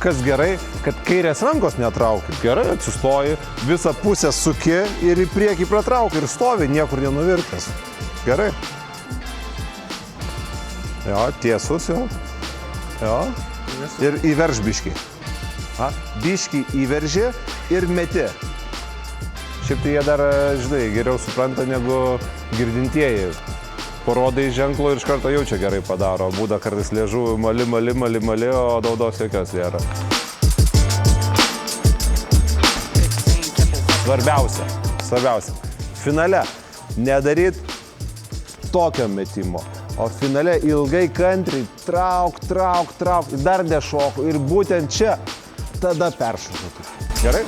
kas gerai, kad kairės rankos netrauki. Gerai, atsistoji, visą pusę suki ir į priekį pratrauki ir stovi, niekur nenuvirtęs. Gerai. Jo, tiesus jau. Jo. Ir įverž biškį. Biškį įverži ir meti. Šiaip tai jie dar, žinai, geriau supranta negu girdintieji. Parodai ženklų ir iš karto jaučia gerai padaro. Būda kartais liežuvų mali, o daudos jokios nėra. Svarbiausia. Finale nedaryt tokio metimo. O finale ilgai kantriai trauk, dar nešoku. Ir būtent čia tada peršoku. Gerai?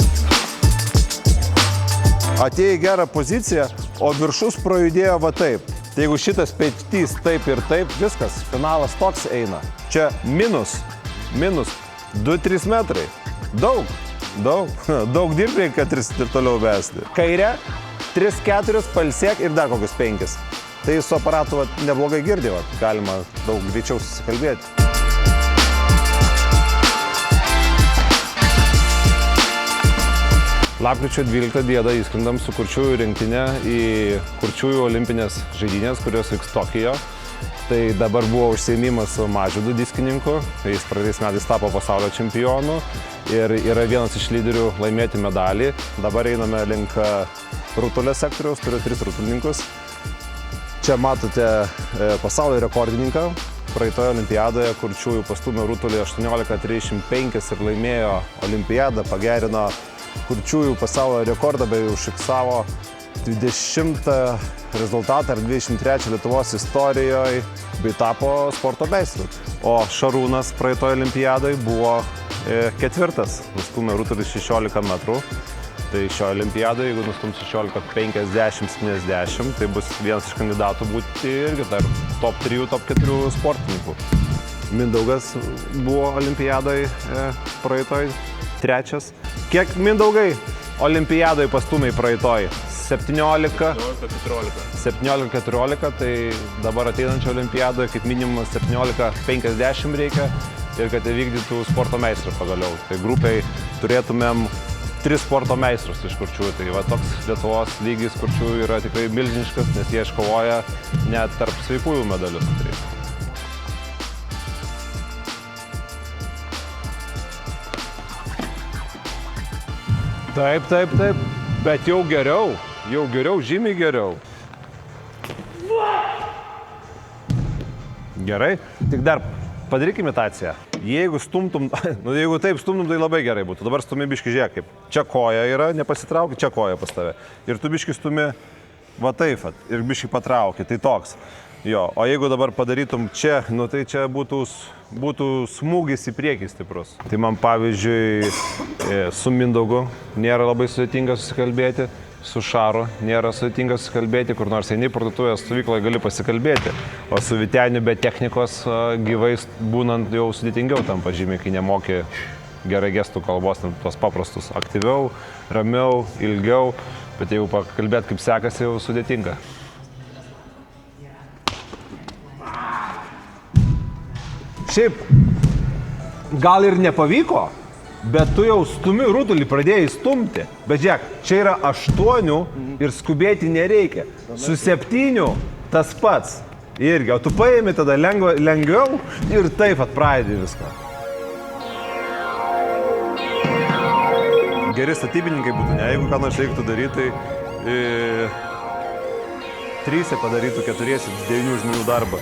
Atėjo į gerą poziciją, o viršus projudėjo va taip. Tai jeigu šitas petys taip ir taip, viskas, finalas toks eina. Čia minus 2-3 metrai. Daug dirbti, kad ir toliau vesti. Kairė, 3-4, palsėk ir dar kokius 5. Tai su aparatu neblogai girdi, galima daug greičiau susikalbėti. Lapkričio 12 dieną įskrendam su kurčiųjų rinktinė į kurčiųjų olimpinės žaidynės, kurios vyks Tokijo. Tai dabar buvo užsiėmimas su Mažvydu diskininku, jis praeitais metais tapo pasaulio čempionu ir yra vienas iš lyderių laimėti medalį. Dabar einame link rutulio sektoriaus, turiu 3 rutulininkus. Čia matote pasaulio rekordininką. Praeitoje olimpiadoje kurčiųjų pastūmė rutulį 18:35 ir laimėjo olimpiadą, pagerino kurčiųjų pasaulio rekordą, bei užfiksavo 20 rezultatą ir 23 Lietuvos istorijoje, bei tapo sporto meistru. O Šarūnas praeitoje olimpiadoje buvo 4, nustūmė rutulį 16 metrų. Tai šio olimpiadoje, jeigu nustums 16:50-70, tai bus vienas iš kandidatų būti irgi tarp top 3, top 4 sportininkų. Mindaugas buvo olimpiadoje praeitoj 3. Kiek Mindaugai olimpiadoje pastūmė praeitoj? 17-14, tai dabar ateinančio olimpiadoje kaip minimum 17:50 reikia ir kad įvykdytų sporto meistrų pagaliau. Tai grupiai turėtumėm 3 sporto meistrus iš kurčiųjų. Tai va toks Lietuvos lygis kurčiųjų yra tikrai milžiniškas, nes jie iškovoja net tarp sveikųjų medalius. Taip, bet jau geriau, žymiai geriau. Gerai, tik dar padaryk imitaciją. Jeigu stumtum, jeigu taip stumtum, tai labai gerai būtų. Dabar stumi biškį, žiūrėk, kaip čia koja yra, nepasitrauki, čia koja pas tave. Ir tu biškį stumi, va taip, ir biškį patrauki, tai toks. Jo, o jeigu dabar padarytum čia, tai čia būtų smūgis į priekį stiprus. Tai man pavyzdžiui su Mindaugu nėra labai sudėtinga susikalbėti, su Šaru nėra sudėtinga susikalbėti, kur nors eini parduotuvės stovykloje gali pasikalbėti, o su Vyteniu be technikos gyvais būnant jau sudėtingiau tampa žymiai, kai nemoki gerai gestų kalbos, tos paprastus aktyviau, ramiau, ilgiau, bet jeigu pakalbėti kaip sekasi, jau sudėtinga. Šiaip, gal ir nepavyko, bet tu jau stumi rutulį, pradėjai stumti. Bet žiūrėk, čia yra 8 ir skubėti nereikia. Su 7 tas pats irgi, o tu paimi tada lengviau ir taip atpradedi viską. Geri statybininkai būtų, ne? Jeigu ką nors reiktų daryti, tai 3 padarytų 4-9 žmonių darbą.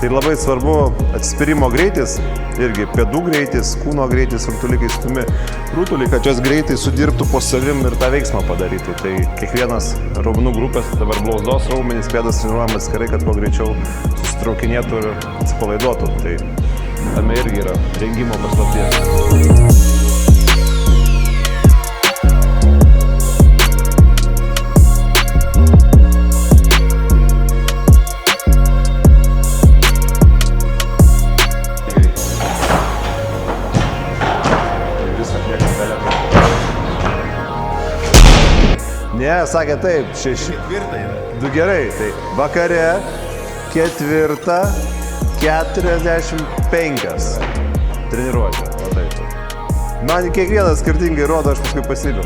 Tai labai svarbu atsispyrimo greitis, irgi pėdų greitis, kūno greitis, rutulikai stumi rutulį, kad jos greitai sudirbtų po savim ir tą veiksmą padarytų. Tai kiekvienas raumenų grupės, dabar blauzdos raumenys, pėdas treniruojamas gerai, kad kuo greičiau susitraukinėtų ir atsipalaiduotų. Tai tame irgi yra rengimo paslaptis. Ne, sakė taip, 6. 2 gerai, tai vakare 4:45. Treniruotė. Man kiekvienas skirtingai rodo, aš paskui pasimetu.